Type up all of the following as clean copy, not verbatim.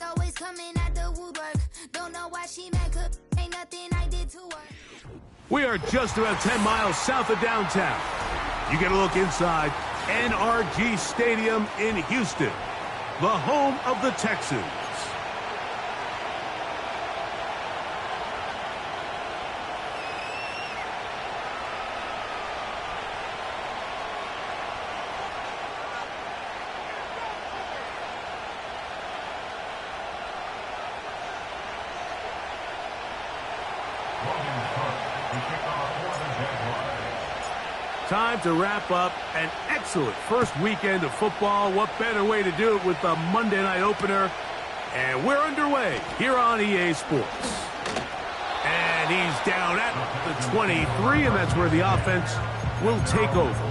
always coming at the woodwork. Don't know why she mad, 'cause ain't nothing I did to her. We are just about 10 miles south of downtown. You get a look inside NRG Stadium in Houston, the home of the Texans. Time to wrap up an excellent first weekend of football. What better way to do it with the Monday night opener? And we're underway here on EA Sports. And he's down at the 23, and that's where the offense will take over.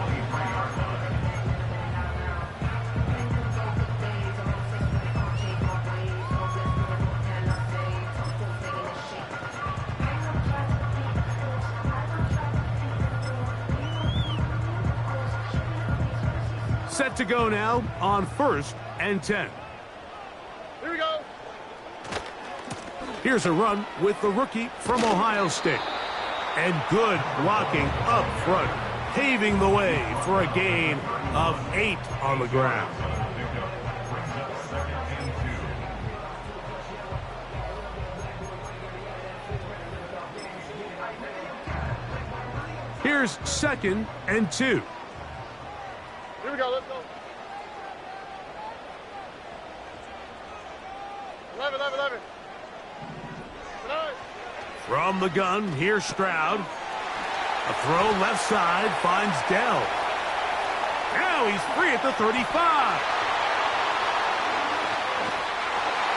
Set to go now on 1st and 10. Here we go. Here's a run with the rookie from Ohio State. And good blocking up front, paving the way for a gain of 8 on the ground. Here's 2nd and 2. Here we go, let's go. 11. From the gun, here's Stroud. A throw left side finds Dell. Now he's free at the 35.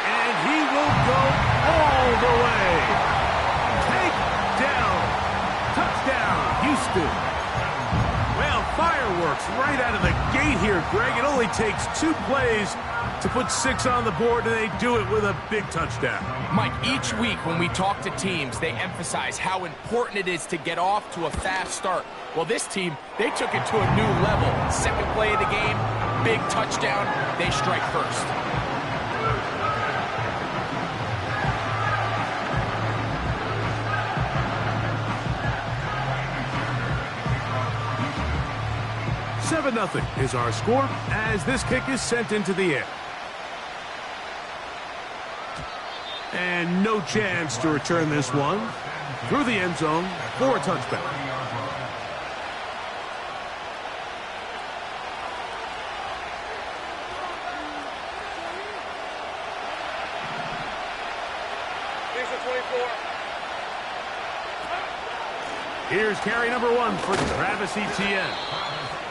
And he will go all the way. Take Dell. Touchdown, Houston. Well, fireworks right out of the gate here, Greg. It only takes 2 plays to put 6 on the board, and they do it with a big touchdown. Mike, each week when we talk to teams, they emphasize how important it is to get off to a fast start. Well, this team, they took it to a new level. Second play of the game, big touchdown, they strike first. Nothing is our score as this kick is sent into the air. And no chance to return this one through the end zone for a touchback. Here's carry number 1 for Travis Etienne.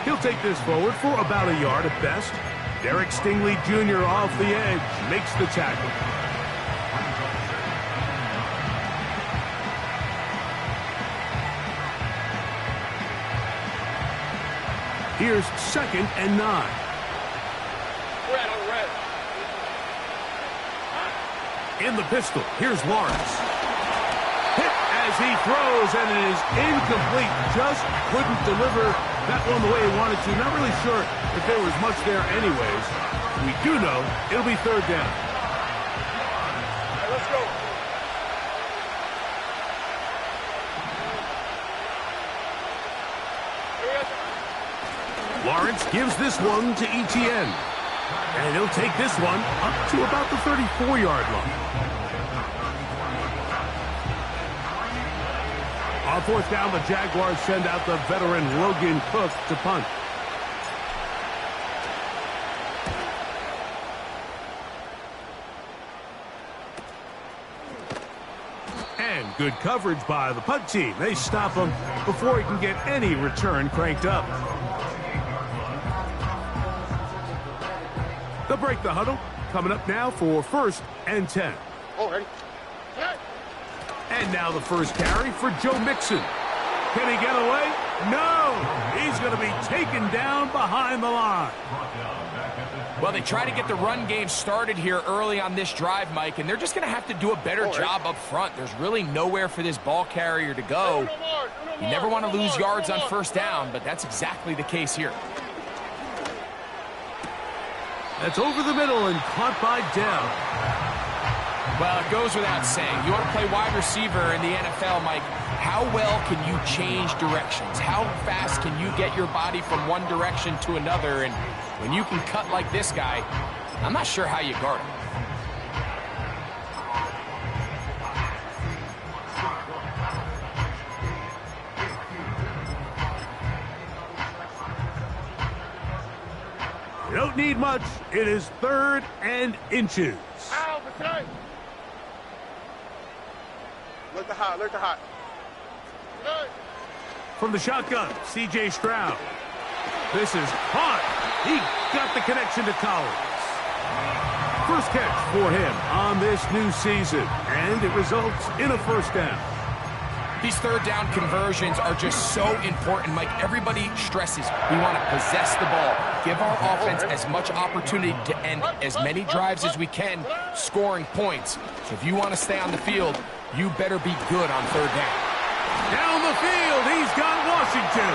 He'll take this forward for about a yard at best. Derek Stingley Jr. off the edge makes the tackle. Here's 2nd and 9. Red. In the pistol, here's Lawrence. Hit as he throws, and it is incomplete. Just couldn't deliver that one the way he wanted to. Not really sure if there was much there anyways. We do know it'll be 3rd down. Right, let's go. Lawrence gives this one to Etienne. And he'll take this one up to about the 34-yard line. On 4th down, the Jaguars send out the veteran Logan Cook to punt. And good coverage by the punt team. They stop him before he can get any return cranked up. They'll break the huddle. Coming up now for 1st and 10. Oh, ready. And now the first carry for Joe Mixon. Can he get away? No! He's going to be taken down behind the line. Well, they try to get the run game started here early on this drive, Mike, and they're just going to have to do a better job up front. There's really nowhere for this ball carrier to go. You never want to lose yards on 1st down, but that's exactly the case here. That's over the middle and caught by Dell. Well, it goes without saying. You want to play wide receiver in the NFL, Mike. How well can you change directions? How fast can you get your body from one direction to another? And when you can cut like this guy, I'm not sure how you guard him. You don't need much. It is 3rd and inches. Ow, okay. Look the hot, look the hot. Okay. From the shotgun, C.J. Stroud. This is hot. He got the connection to Collins. First catch for him on this new season, and it results in a first down. These third down conversions are just so important, Mike. Everybody stresses we want to possess the ball, give our offense as much opportunity to end as many drives as we can, scoring points. So if you want to stay on the field, you better be good on third down. Down the field, he's got Washington.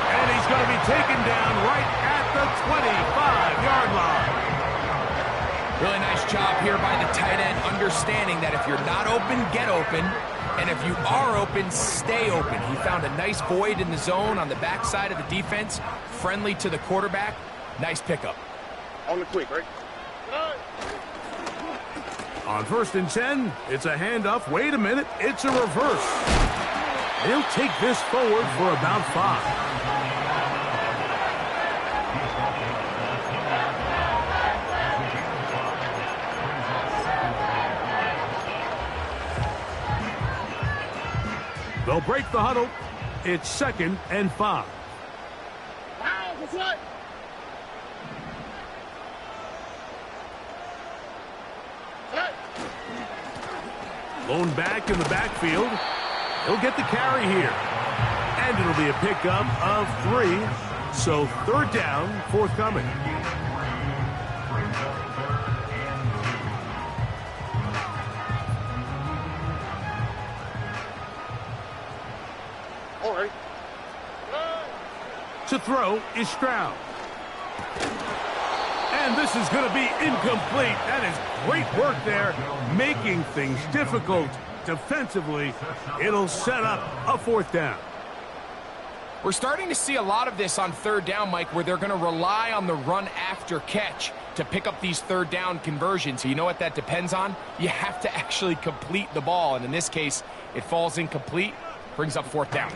And he's going to be taken down right at the 25-yard line. Really nice job here by the tight end, understanding that if you're not open, get open. And if you are open, stay open. He found a nice void in the zone on the backside of the defense, friendly to the quarterback. Nice pickup. On the quick, right? On 1st and 10, it's a handoff. Wait a minute, it's a reverse. He'll take this forward for about 5. They'll break the huddle. It's 2nd and 5. Wow, what's that? Lone back in the backfield. He'll get the carry here. And it'll be a pickup of 3. So 3rd down, forthcoming. All right. To throw is Stroud. And this is going to be incomplete. That is great work there, making things difficult defensively. It'll set up a 4th down. We're starting to see a lot of this on 3rd down, Mike, where they're going to rely on the run after catch to pick up these 3rd down conversions. So you know what that depends on? You have to actually complete the ball. And in this case, it falls incomplete. Brings up 4th down.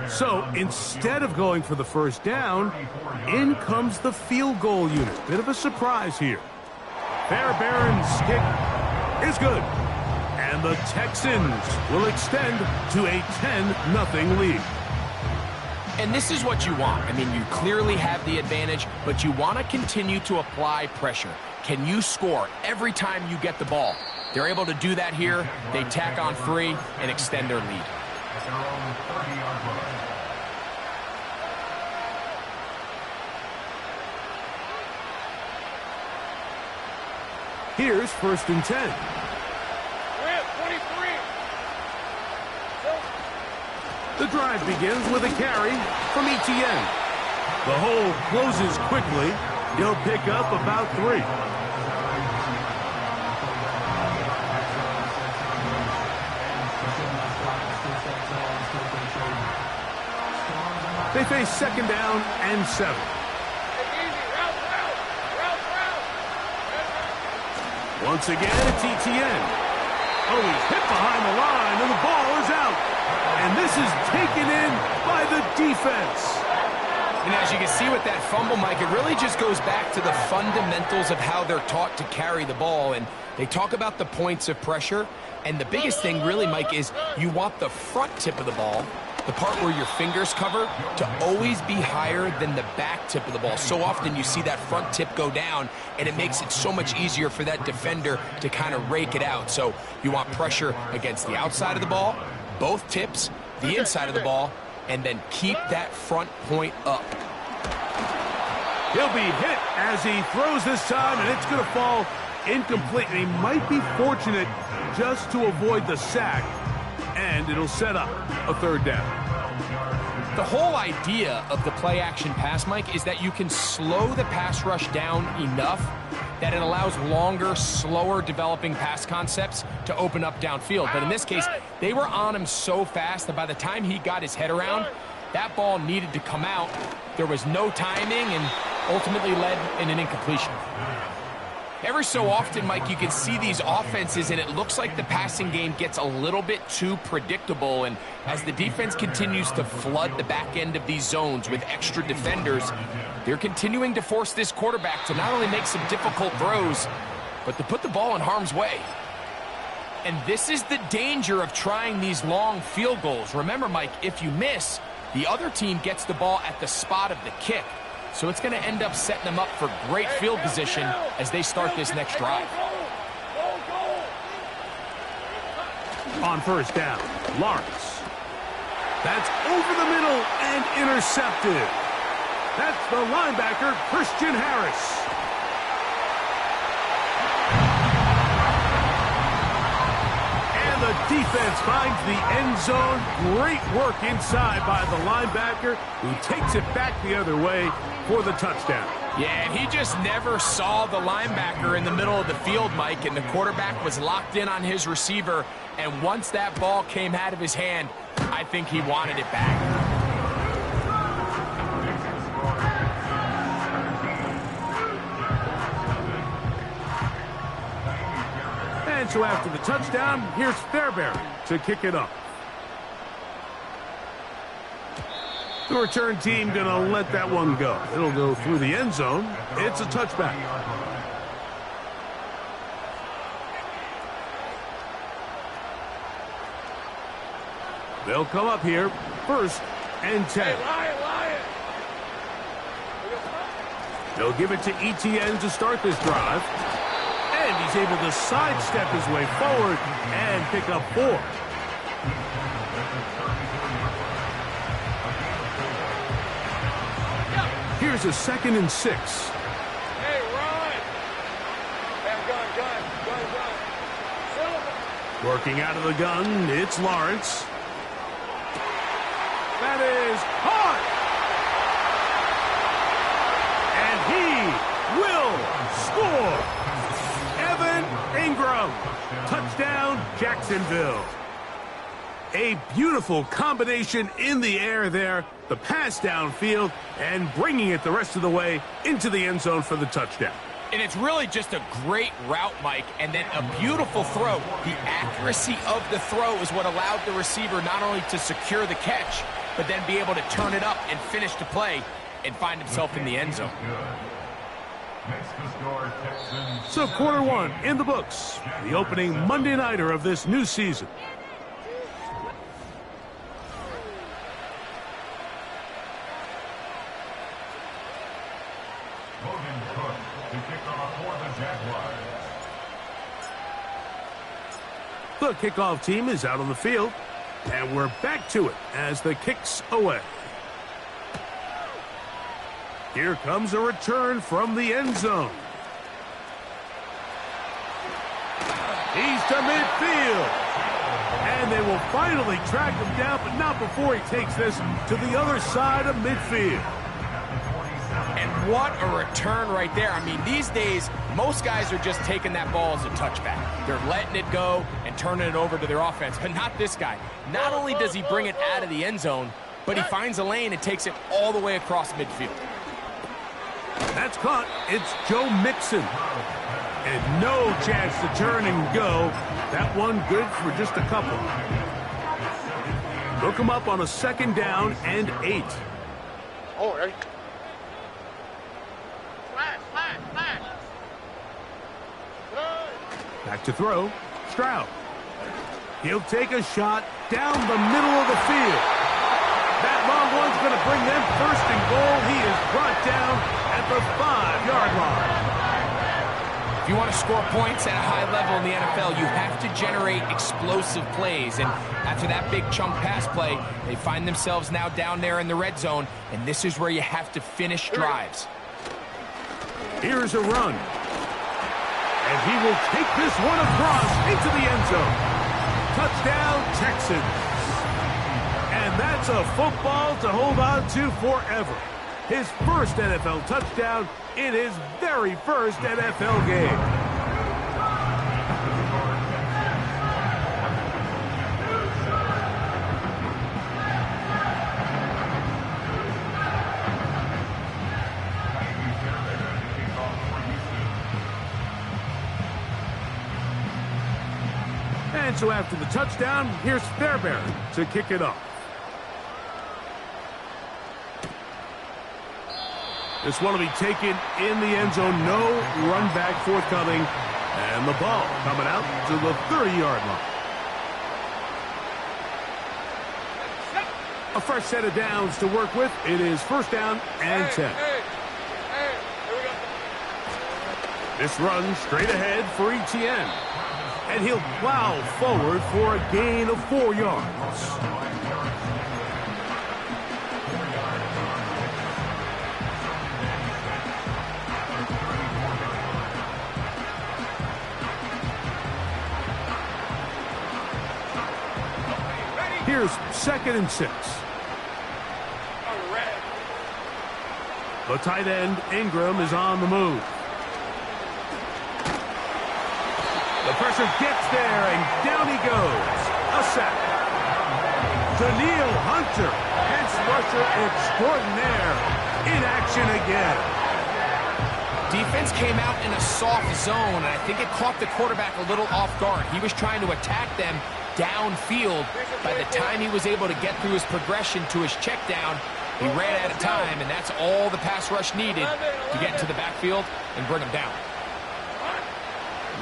So instead of going for the 1st down, in comes the field goal unit. Bit of a surprise here. Fairbairn's kick is good. And the Texans will extend to a 10-0 lead. And this is what you want. I mean, you clearly have the advantage, but you want to continue to apply pressure. Can you score every time you get the ball? They're able to do that here. They tack on 3 and extend their lead. Here's 1st and 10. We're at 23. The drive begins with a carry from Etienne. The hole closes quickly. He'll pick up about 3. They face 2nd down and 7. Once again, it's Etienne. Oh, he's hit behind the line, and the ball is out. And this is taken in by the defense. And as you can see with that fumble, Mike, it really just goes back to the fundamentals of how they're taught to carry the ball. And they talk about the points of pressure. And the biggest thing really, Mike, is you want the front tip of the ball, the part where your fingers cover, to always be higher than the back tip of the ball. So often you see that front tip go down, and it makes it so much easier for that defender to kind of rake it out. So you want pressure against the outside of the ball, both tips, the inside of the ball, and then keep that front point up. He'll be hit as he throws this time, and it's going to fall incomplete. And he might be fortunate just to avoid the sack, and it'll set up a 3rd down. The whole idea of the play-action pass, Mike, is that you can slow the pass rush down enough that it allows longer, slower developing pass concepts to open up downfield. But in this case, they were on him so fast that by the time he got his head around, that ball needed to come out. There was no timing and ultimately led in an incompletion. Every so often, Mike, you can see these offenses, and it looks like the passing game gets a little bit too predictable. And as the defense continues to flood the back end of these zones with extra defenders, they're continuing to force this quarterback to not only make some difficult throws, but to put the ball in harm's way. And this is the danger of trying these long field goals. Remember, Mike, if you miss, the other team gets the ball at the spot of the kick. So it's going to end up setting them up for great field position as they start this next drive. On first down, Lawrence. That's over the middle and intercepted. That's the linebacker, Christian Harris. And the defense finds the end zone. Great work inside by the linebacker, who takes it back the other way for the touchdown. Yeah, and he just never saw the linebacker in the middle of the field, Mike, and the quarterback was locked in on his receiver, and once that ball came out of his hand, I think he wanted it back. And so after the touchdown, here's Fairbairn to kick it up. The return team going to let that one go. It'll go through the end zone. It's a touchback. They'll come up here, 1st and 10. They'll give it to Etienne to start this drive. And he's able to sidestep his way forward and pick up 4. Here's a 2nd and 6. Hey, run! Gun. Working out of the gun, it's Lawrence. That is caught! And he will score! Evan Ingram, touchdown, Jacksonville. A beautiful combination in the air there, the pass downfield, and bringing it the rest of the way into the end zone for the touchdown. And it's really just a great route, Mike, and then a beautiful throw. The accuracy of the throw is what allowed the receiver not only to secure the catch, but then be able to turn it up and finish the play and find himself in the end zone. So quarter 1 in the books, the opening Monday nighter of this new season. The kickoff team is out on the field, and we're back to it as the kick's away. Here comes a return from the end zone. He's to midfield. And they will finally track him down, but not before he takes this to the other side of midfield. And what a return right there. I mean, these days, most guys are just taking that ball as a touchback. They're letting it go and turning it over to their offense, but not this guy. Not only does he bring it out of the end zone, but he finds a lane and takes it all the way across midfield. That's caught. It's Joe Mixon. And no chance to turn and go. That one good for just a couple. Look him up on a 2nd down and 8. Oh, there you Back to throw. Stroud. He'll take a shot down the middle of the field. That long one's going to bring them 1st and goal. He is brought down at the 5-yard line. If you want to score points at a high level in the NFL, you have to generate explosive plays. And after that big chunk pass play, they find themselves now down there in the red zone, and this is where you have to finish drives. Here's a run. And he will take this one across into the end zone. Touchdown, Texans. And And that's a football to hold on to forever. His first NFL touchdown in his very first NFL game. And so after the touchdown, here's Fairbairn to kick it off. This one will be taken in the end zone. No run back forthcoming. And the ball coming out to the 30-yard line. A fresh set of downs to work with. It is first down and 10. Here we go. This run straight ahead for Etienne. And he'll plow forward for a gain of 4 yards. Here's 2nd and 6. The tight end, Ingram, is on the move. The pressure gets there, and down he goes. A sack. Danielle Hunter, pass rusher extraordinaire, in action again. Defense came out in a soft zone, and I think it caught the quarterback a little off guard. He was trying to attack them downfield. By the time he was able to get through his progression to his check down, he ran out of time, and that's all the pass rush needed to get into the backfield and bring him down.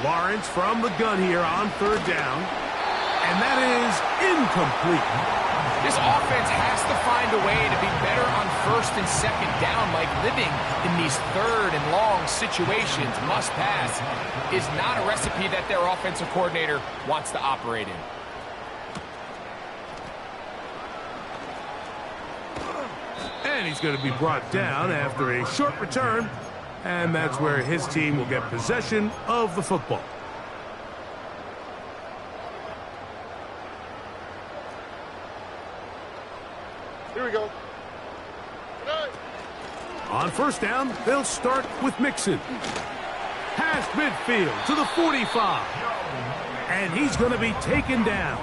Lawrence from the gun here on 3rd down. And that is incomplete. This offense has to find a way to be better on 1st and 2nd down, like living in these 3rd and long situations. Must pass is not a recipe that their offensive coordinator wants to operate in. And he's going to be brought down after a short return. And that's where his team will get possession of the football. Here we go. On 1st down, they'll start with Mixon. Past midfield to the 45. And he's going to be taken down.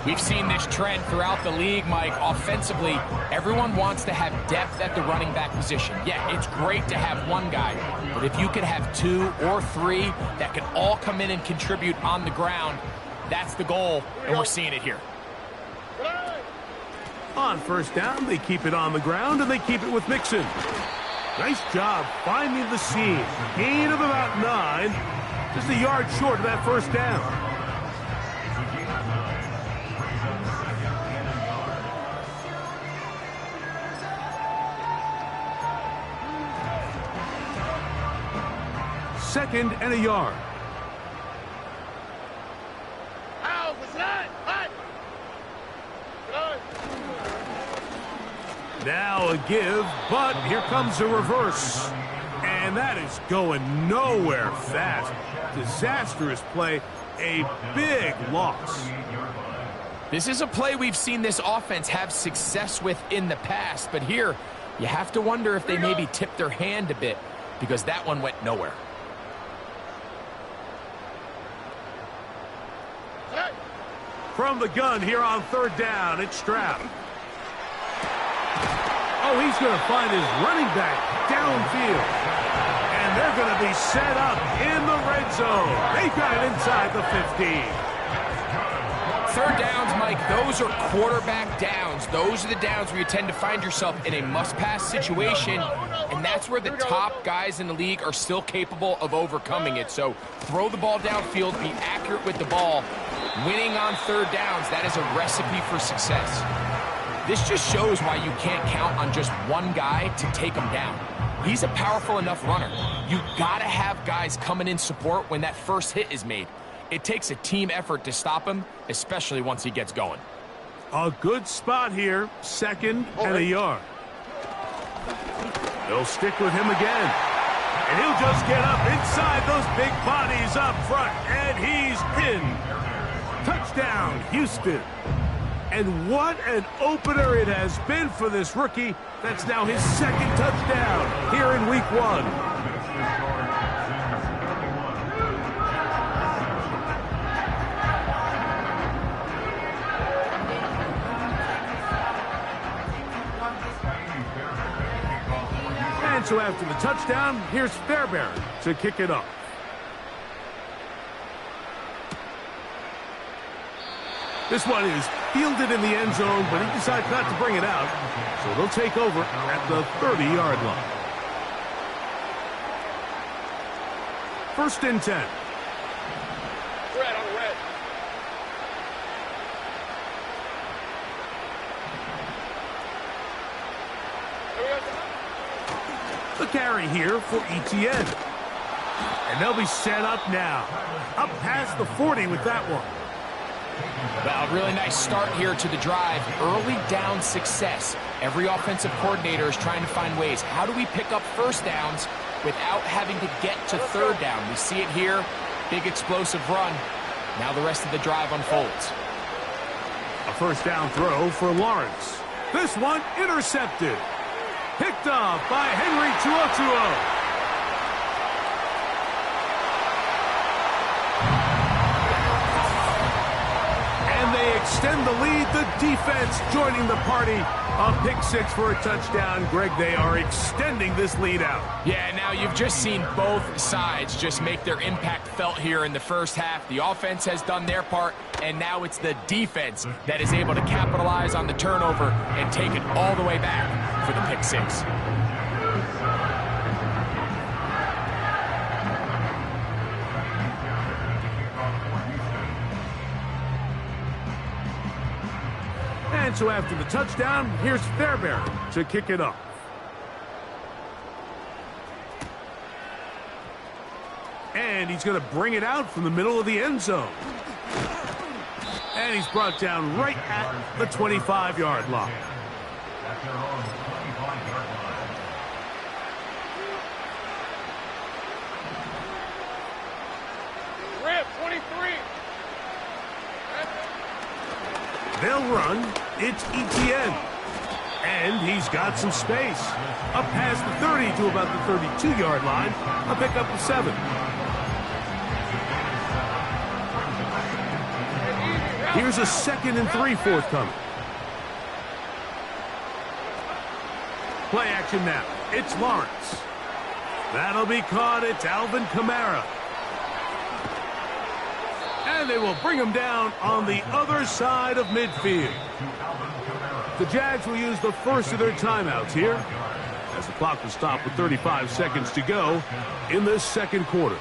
We've seen this trend throughout the league, Mike. Offensively, everyone wants to have depth at the running back position. Yeah, it's great to have one guy, but if you could have 2 or 3 that can all come in and contribute on the ground, that's the goal, and we're seeing it here. On 1st down, they keep it on the ground, and they keep it with Mixon. Nice job finding the seam. Gain of about 9, just a yard short of that 1st down. Second and a yard. Now a give, but here comes a reverse. And that is going nowhere fast. Disastrous play, a big loss. This is a play we've seen this offense have success with in the past, but here you have to wonder if they maybe tipped their hand a bit, because that one went nowhere. From the gun here on 3rd down, it's Stroud. Oh, he's going to find his running back downfield. And they're going to be set up in the red zone. They got it inside the 15. 3rd downs, Mike, those are quarterback downs. Those are the downs where you tend to find yourself in a must-pass situation, and that's where the top guys in the league are still capable of overcoming it. So throw the ball downfield, be accurate with the ball. Winning on 3rd downs, that is a recipe for success. This just shows why you can't count on just one guy to take him down. He's a powerful enough runner. You gotta have guys coming in support when that first hit is made. It takes a team effort to stop him, especially once he gets going. A good spot here, 2nd and a yard. They'll stick with him again. And he'll just get up inside those big bodies up front, and he's in. Touchdown, Houston. And what an opener it has been for this rookie. That's now his second touchdown here in Week 1. And so after the touchdown, here's Fairbairn to kick it off. This one is fielded in the end zone, but he decides not to bring it out. So they'll take over at the 30-yard line. 1st and 10. Red on red. The carry here for Etienne. And they'll be set up now. Up past the 40 with that one. Well, really nice start here to the drive. Early down success. Every offensive coordinator is trying to find ways. How do we pick up first downs without having to get to third down? We see it here. Big explosive run. Now the rest of the drive unfolds. A first down throw for Lawrence. This one intercepted. Picked off by Henry To'oTo'o. Extend the lead. The defense joining the party. A pick 6 for a touchdown. Greg, they are extending this lead out. Yeah, now you've just seen both sides just make their impact felt here in the first half. The offense has done their part, and now it's the defense that is able to capitalize on the turnover and take it all the way back for the pick 6. And so after the touchdown, here's Fairbairn to kick it off. And he's going to bring it out from the middle of the end zone. And he's brought down right at the 25-yard line. Rip, 23. They'll run. It's Etienne. And he's got some space. Up past the 30 to about the 32-yard line. A pickup of 7. Here's a 2nd and 3 forthcoming. Play action now. It's Lawrence. That'll be caught. It's Alvin Kamara. And they will bring him down on the other side of midfield. The Jags will use the first of their timeouts here as the clock will stop with 35 seconds to go in this second quarter.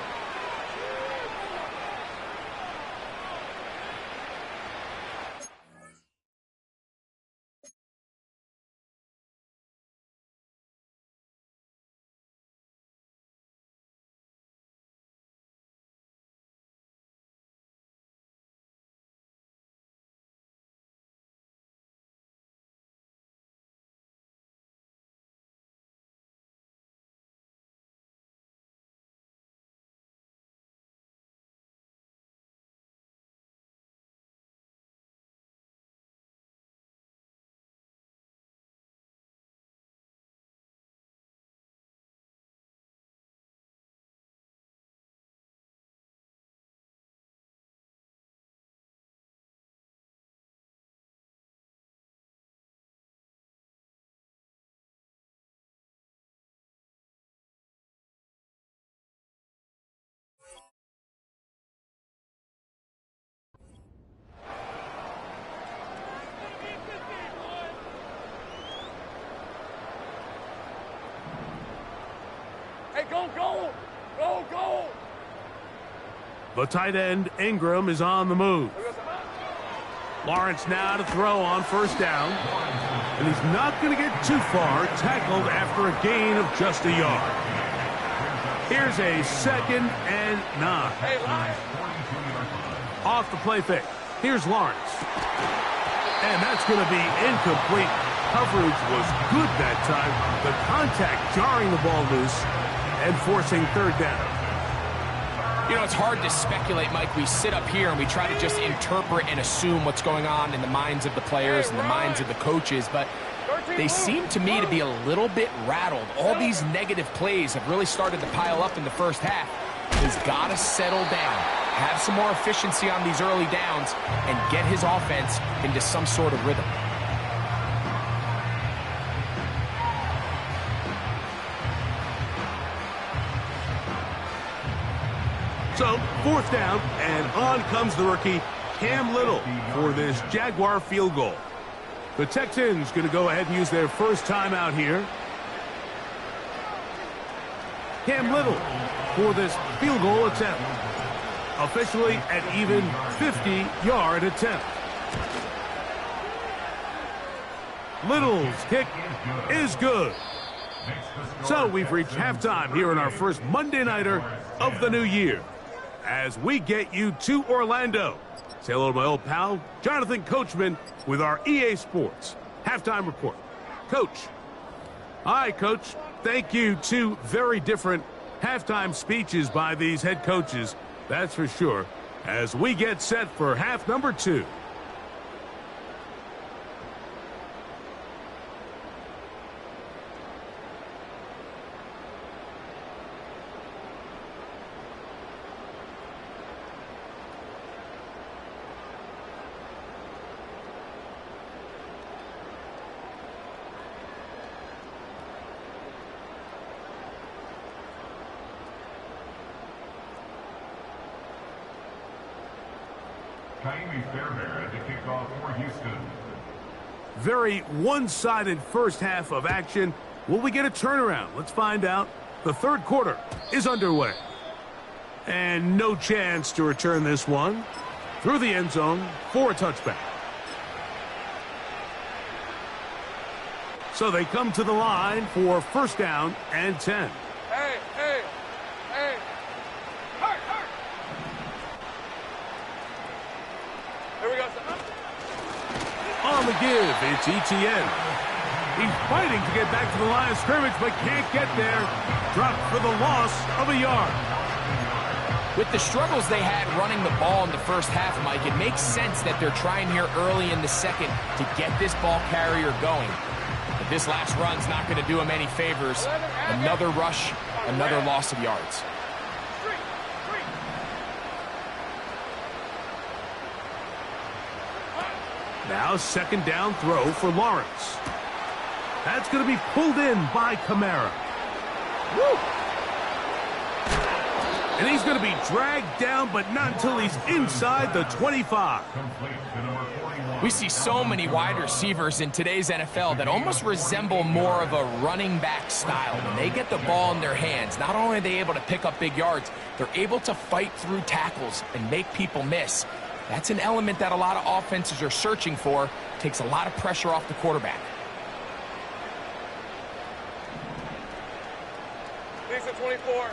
Hey, go, go! Go, go! The tight end, Ingram, is on the move. Lawrence now to throw on first down. And he's not going to get too far. Tackled after a gain of just a yard. Here's a 2nd and 9. Hey, Lion! Off the play fake. Here's Lawrence. And that's going to be incomplete. Coverage was good that time. The contact jarring the ball loose and forcing third down. You know, it's hard to speculate, Mike. We sit up here and we try to just interpret and assume what's going on in the minds of the players and the minds of the coaches, but they seem to me to be a little bit rattled. All these negative plays have really started to pile up in the first half. He's got to settle down, have some more efficiency on these early downs, and get his offense into some sort of rhythm. So, 4th down, and on comes the rookie, Cam Little, for this Jaguar field goal. The Texans going to go ahead and use their first timeout here. Cam Little for this field goal attempt. Officially an even 50-yard attempt. Little's kick is good. So we've reached halftime here in our first Monday Nighter of the new year, as we get you to Orlando. Say hello to my old pal, Jonathan Coachman, with our EA Sports Halftime Report. Coach. Hi, Coach. Thank you. Two very different halftime speeches by these head coaches, that's for sure, as we get set for half number 2. Very one-sided first half of action. Will we get a turnaround? Let's find out. The third quarter is underway. And no chance to return this one through the end zone for a touchback. So they come to the line for 1st down and 10. Hey. Hurt. Here we go, son. On the give, it's Etienne. He's fighting to get back to the line of scrimmage, but can't get there. Dropped for the loss of a yard. With the struggles they had running the ball in the first half, Mike, it makes sense that they're trying here early in the second to get this ball carrier going. But this last run's not going to do him any favors. Another rush, another loss of yards. Now 2nd down throw for Lawrence. That's going to be pulled in by Kamara. Woo! And he's going to be dragged down, but not until he's inside the 25. We see so many wide receivers in today's NFL that almost resemble more of a running back style. When they get the ball in their hands, not only are they able to pick up big yards, they're able to fight through tackles and make people miss. That's an element that a lot of offenses are searching for. Takes a lot of pressure off the quarterback. He's at 24.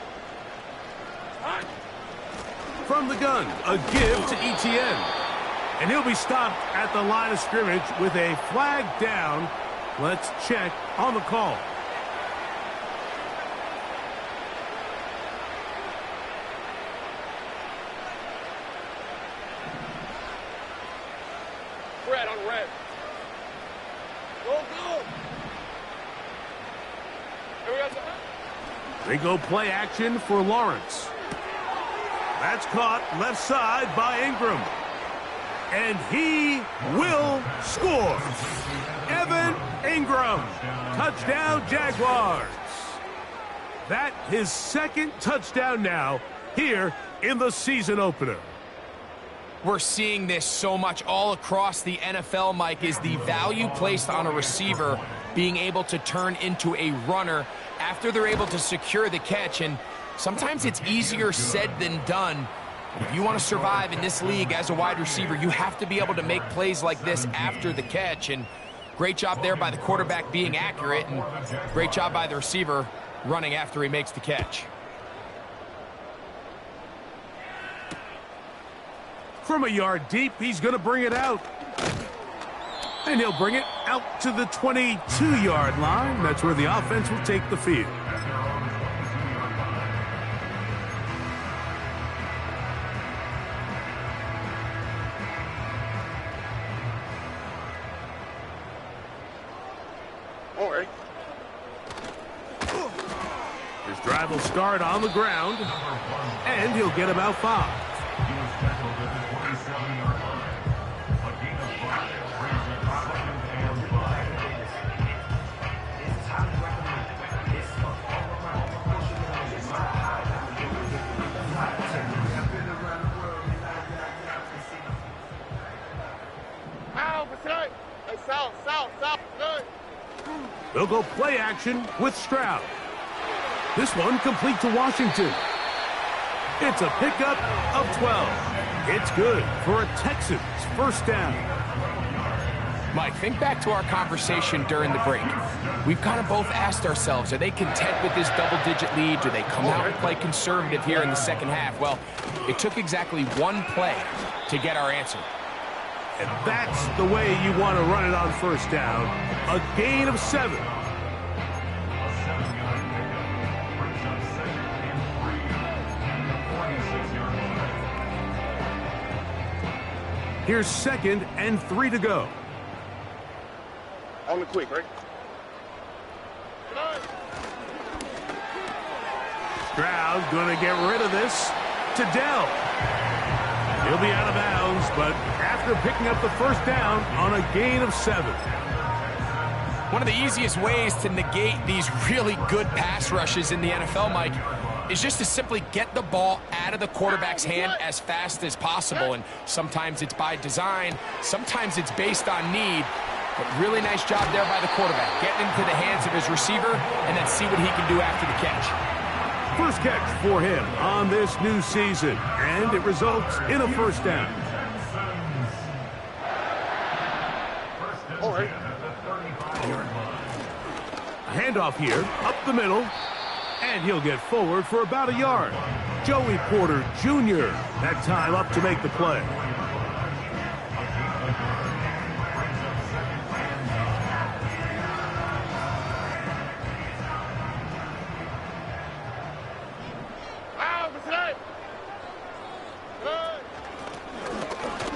From the gun, a give to Etienne. And he'll be stopped at the line of scrimmage with a flag down. Let's check on the call. Red on red. Go. Here we go, son. They go play action for Lawrence. That's caught left side by Ingram. And he will score. Evan Ingram. Touchdown, Jaguars. That his 2nd touchdown now here in the season opener. We're seeing this so much all across the NFL, Mike, is the value placed on a receiver being able to turn into a runner after they're able to secure the catch. And sometimes it's easier said than done. If you want to survive in this league as a wide receiver, you have to be able to make plays like this after the catch. And great job there by the quarterback being accurate, and great job by the receiver running after he makes the catch. From a yard deep, he's going to bring it out. And he'll bring it out to the 22-yard line. That's where the offense will take the field. All right. His drive will start on the ground, and he'll get about 5. South, good. They'll go play action with Stroud. This one complete to Washington. It's a pickup of 12. It's good for a Texans first down. Mike, think back to our conversation during the break. We've kind of both asked ourselves, are they content with this double-digit lead? Do they come out and play conservative here in the second half? Well, it took exactly one play to get our answer. And that's the way you want to run it on first down. A gain of 7. Here's 2nd and 3 to go. On the quick, right? Stroud going to get rid of this to Dell. He'll be out of bounds, but after picking up the first down on a gain of 7. One of the easiest ways to negate these really good pass rushes in the NFL, Mike, is just to simply get the ball out of the quarterback's hand as fast as possible. And sometimes it's by design, sometimes it's based on need. But really nice job there by the quarterback, getting into the hands of his receiver and then see what he can do after the catch. First catch for him on this new season, and it results in a first down. All right. Handoff here, up the middle, and he'll get forward for about a yard. Joey Porter Jr. that time up to make the play.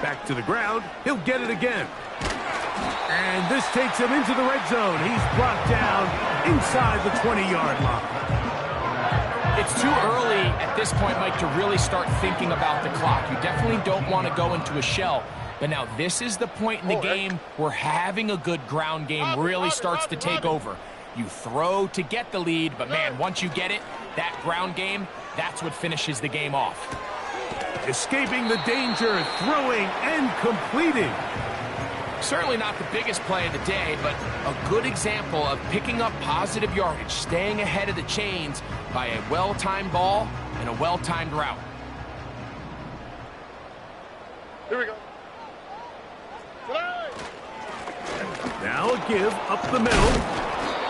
Back to the ground, he'll get it again. And this takes him into the red zone. He's brought down inside the 20-yard line. It's too early at this point, Mike, to really start thinking about the clock. You definitely don't want to go into a shell. But now this is the point in the game where having a good ground game really starts to take over. You throw to get the lead, but man, once you get it, that ground game, that's what finishes the game off. Escaping the danger, throwing and completing. Certainly not the biggest play of the day, but a good example of picking up positive yardage, staying ahead of the chains by a well-timed ball and a well-timed route. Here we go. Now a give up the middle.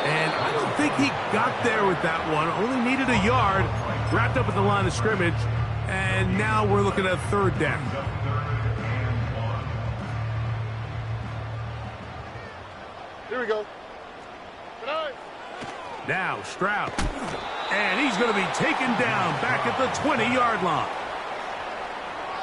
And I don't think he got there with that one. Only needed a yard. Wrapped up at the line of scrimmage. And now we're looking at 3rd down. Here we go. Now Stroud. And he's going to be taken down back at the 20-yard line.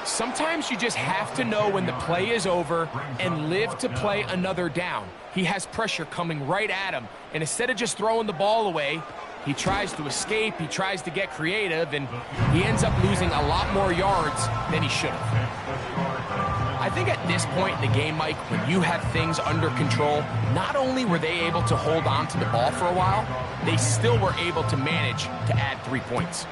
Sometimes you just have to know when the play is over and live to play another down. He has pressure coming right at him, and instead of just throwing the ball away, he tries to escape, he tries to get creative, and he ends up losing a lot more yards than he should have. I think at this point in the game, Mike, when you have things under control, not only were they able to hold on to the ball for a while, they still were able to manage to add 3 points.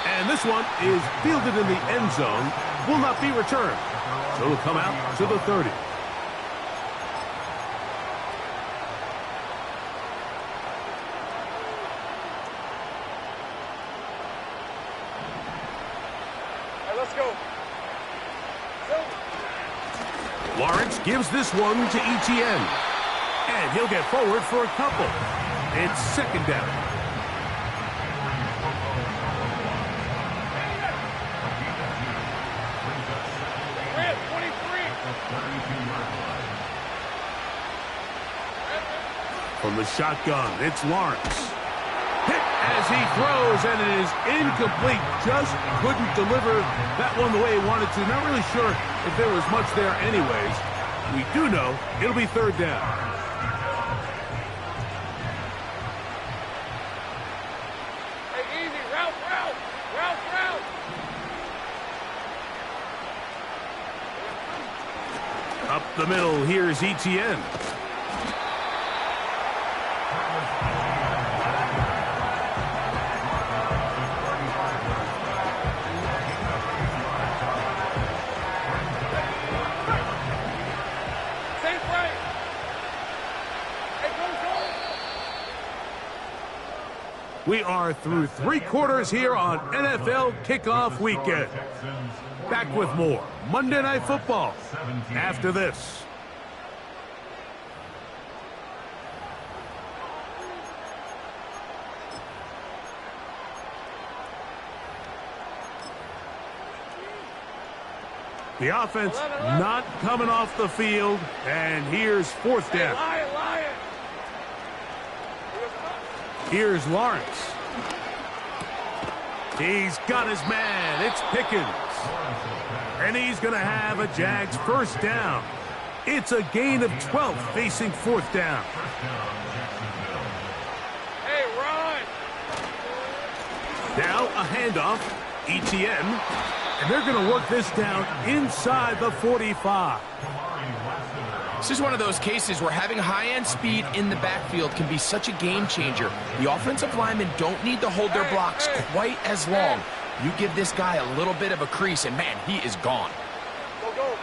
And this one is fielded in the end zone, will not be returned. So it'll come out to the 30. Let's go. Lawrence gives this one to Etienne. And he'll get forward for a couple. It's 2nd down. From the shotgun, it's Lawrence. Hit as as he throws, and it is incomplete. Just couldn't deliver that one the way he wanted to. Not really sure if there was much there anyways. We do know it'll be third down. Hey, easy. Route. Up the middle, here's Etienne. We are through 3 quarters here on NFL Kickoff Weekend. Back with more Monday Night Football after this. The offense not coming off the field, and here's fourth down. Here's Lawrence. He's got his man. It's Pickens. And he's going to have a Jags first down. It's a gain of 12 facing fourth down. Hey, run! Now a handoff. Etienne. And they're going to work this down inside the 45. This is one of those cases where having high-end speed in the backfield can be such a game changer. The offensive linemen don't need to hold their blocks quite as long. You give this guy a little bit of a crease, and man, he is gone. Go.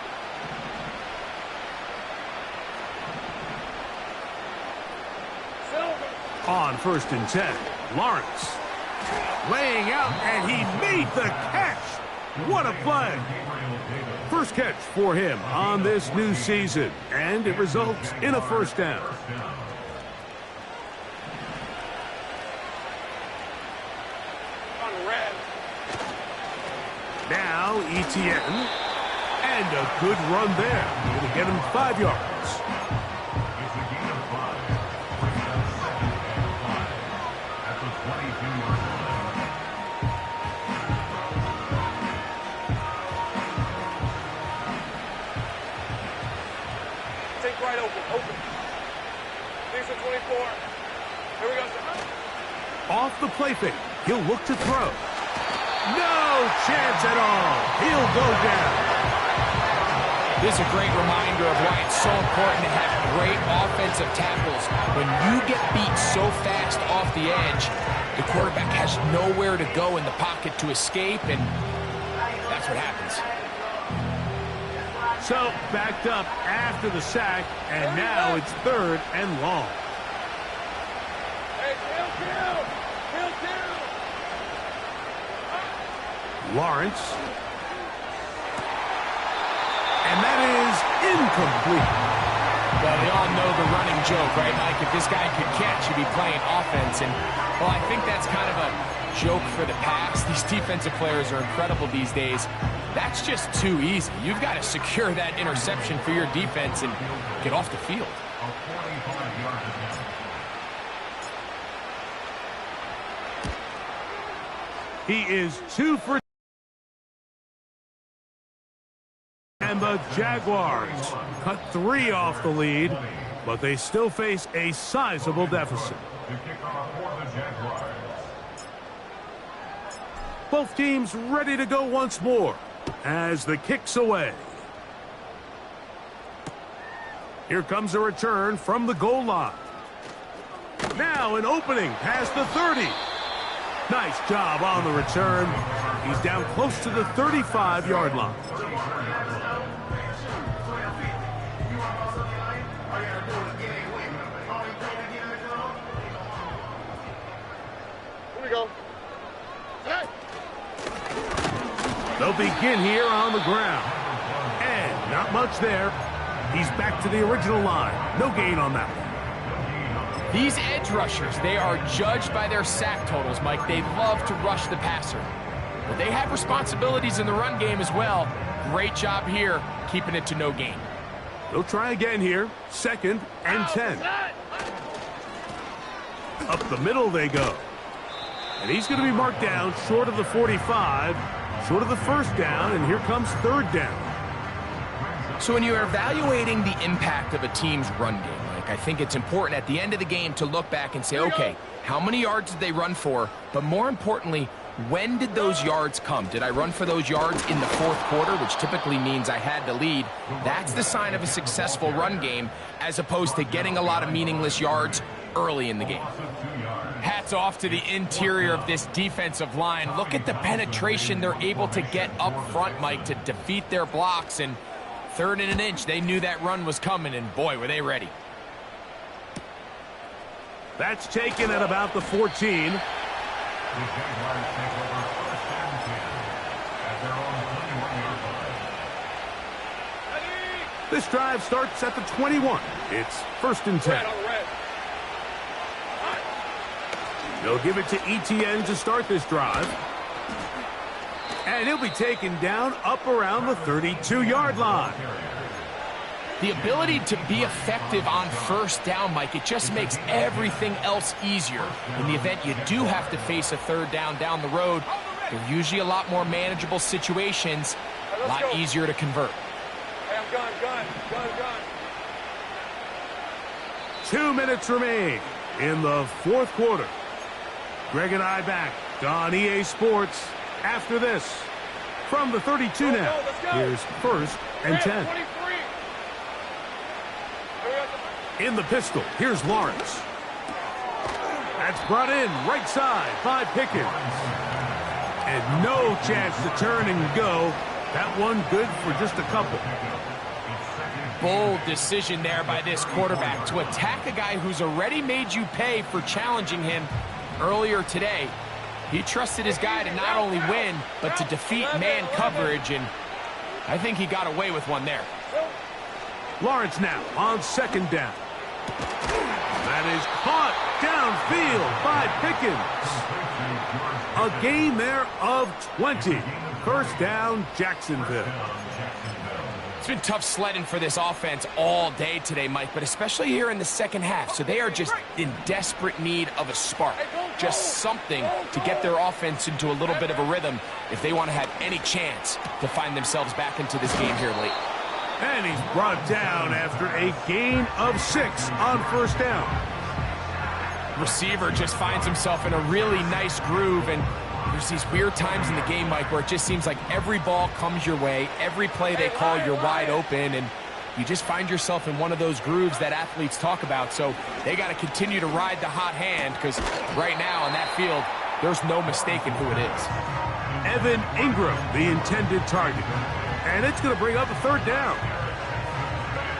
On 1st and 10, Lawrence. Laying out, and he made the catch. What a play. First catch for him on this new season, and it results in a first down. Now Etienne, and a good run there. Going to get him 5 yards. Right open. Here's the 24. Here we go. Off the play fake. He'll look to throw. No chance at all. He'll go down. This is a great reminder of why it's so important to have great offensive tackles. When you get beat so fast off the edge, the quarterback has nowhere to go in the pocket to escape, and that's what happens. So, backed up after the sack, and now it's 3rd and long. Hey, kill. Lawrence. And that is incomplete. Well, we all know the running joke, right, Mike? If this guy could catch, he'd be playing offense. And, well, I think that's kind of a joke for the past. These defensive players are incredible these days. That's just too easy. You've got to secure that interception for your defense and get off the field. He is 2 for 2. And the Jaguars cut 3 off the lead, but they still face a sizable deficit. Both teams ready to go once more as the kick's away. Here comes a return from the goal line. Now an opening past the 30. Nice job on the return. He's down close to the 35-yard line. Here we go. Hey. They'll begin here on the ground. And not much there. He's back to the original line. No gain on that one. These edge rushers, they are judged by their sack totals, Mike. They love to rush the passer. But they have responsibilities in the run game as well. Great job here, keeping it to no gain. They'll try again here. 2nd and 10. Up the middle they go. And he's going to be marked down short of the 45, short of the first down, and here comes third down. So when you're evaluating the impact of a team's run game, Mike, I think it's important at the end of the game to look back and say, okay, how many yards did they run for? But more importantly, when did those yards come? Did I run for those yards in the fourth quarter, which typically means I had the lead? That's the sign of a successful run game, as opposed to getting a lot of meaningless yards early in the game. Hats off to the interior of this defensive line. Look at the penetration they're able to get up front, Mike, to defeat their blocks. And third and an inch, they knew that run was coming, and boy, were they ready. That's taken at about the 14. This drive starts at the 21. It's first and 10. They'll give it to Etienne to start this drive. And he'll be taken down up around the 32-yard line. The ability to be effective on first down, Mike, it just makes everything else easier. In the event you do have to face a third down the road, they're usually a lot more manageable situations, a lot easier to convert. Hey, I'm gun. 2 minutes remain in the fourth quarter. Greg and I back on EA Sports after this. From the 32 now, here's first and 10. In the pistol, here's Lawrence. That's brought in right side by Pickens. And no chance to turn and go. That one good for just a couple. Bold decision there by this quarterback to attack a guy who's already made you pay for challenging him earlier today. He trusted his guy to not only win, but to defeat man coverage, and I think he got away with one there. Lawrence now on second down. That is caught downfield by Pickens. A gain there of 20. First down, Jacksonville. It's been tough sledding for this offense all day today, Mike, but especially here in the second half. So they are just in desperate need of a spark, just something to get their offense into a little bit of a rhythm if they want to have any chance to find themselves back into this game here late. And he's brought down after a gain of 6 on first down. Receiver just finds himself in a really nice groove, and there's these weird times in the game, Mike, where it just seems like every ball comes your way, every play they call, you're wide open, and you just find yourself in one of those grooves that athletes talk about. So they got to continue to ride the hot hand, because right now on that field, there's no mistaking who it is. Evan Ingram, the intended target. And it's going to bring up a third down.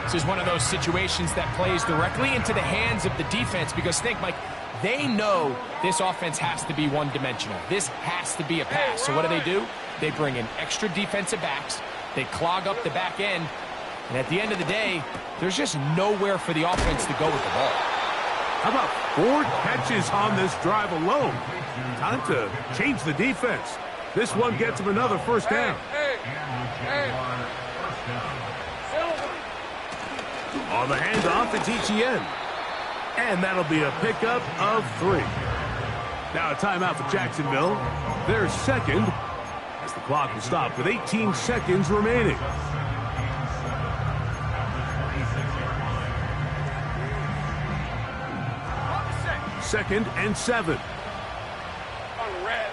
This is one of those situations that plays directly into the hands of the defense, because think, Mike, they know this offense has to be one-dimensional. This has to be a pass. So what do? They bring in extra defensive backs. They clog up the back end. And at the end of the day, there's just nowhere for the offense to go with the ball. How about 4 catches on this drive alone? Time to change the defense. This one gets him another first down. On the handoff, it's Etienne. And that'll be a pickup of 3. Now a timeout for Jacksonville. They're second as the clock will stop with 18 seconds remaining. Second and 7. On red.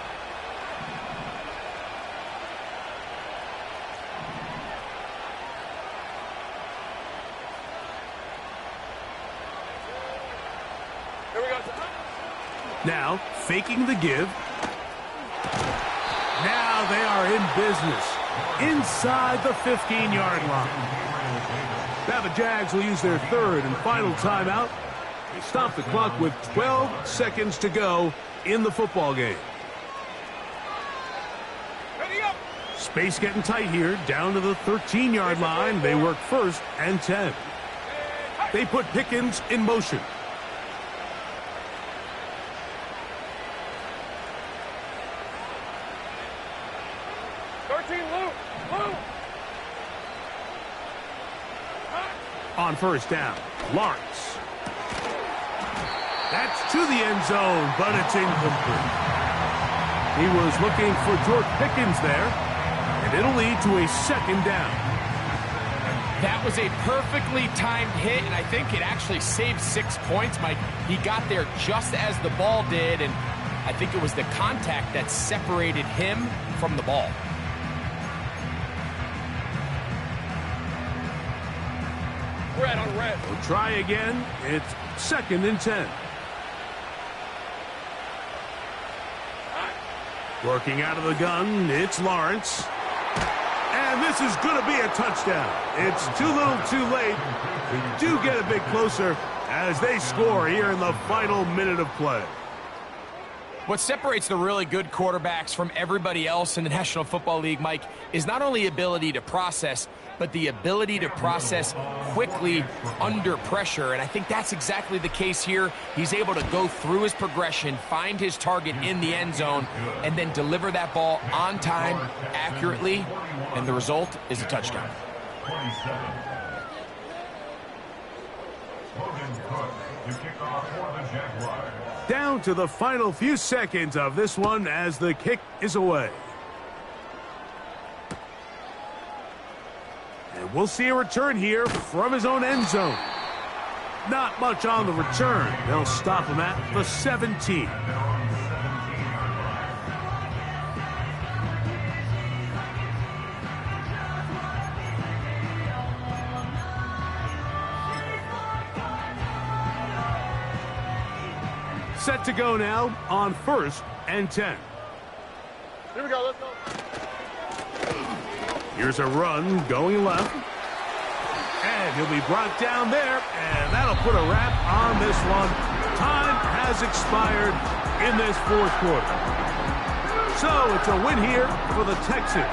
Here we go. Now, faking the give. Now they are in business inside the 15-yard line. Now the Jags will use their third and final timeout. They stop the clock with 12 seconds to go in the football game. Ready up. Space getting tight here, down to the 13-yard line. They work first and 10. They put Pickens in motion. On first down, Lawrence. That's to the end zone, but it's incomplete. He was looking for George Pickens there, and it'll lead to a second down. That was a perfectly timed hit, and I think it actually saved 6 points, Mike. He got there just as the ball did, and I think it was the contact that separated him from the ball. Red on red. We'll try again. It's 2nd and 10. Working out of the gun, it's Lawrence. And this is going to be a touchdown. It's too little too late. We do get a bit closer as they score here in the final minute of play. What separates the really good quarterbacks from everybody else in the National Football League, Mike, is not only ability to process, but the ability to process quickly under pressure. And I think that's exactly the case here. He's able to go through his progression, find his target in the end zone, and then deliver that ball on time, accurately, and the result is a touchdown. Down to the final few seconds of this one as the kick is away. And we'll see a return here from his own end zone. Not much on the return. They'll stop him at the 17. Set to go now on 1st and 10. Here we go, let's go. Here's a run going left. And he'll be brought down there, and that'll put a wrap on this one. Time has expired in this 4th quarter. So it's a win here for the Texans.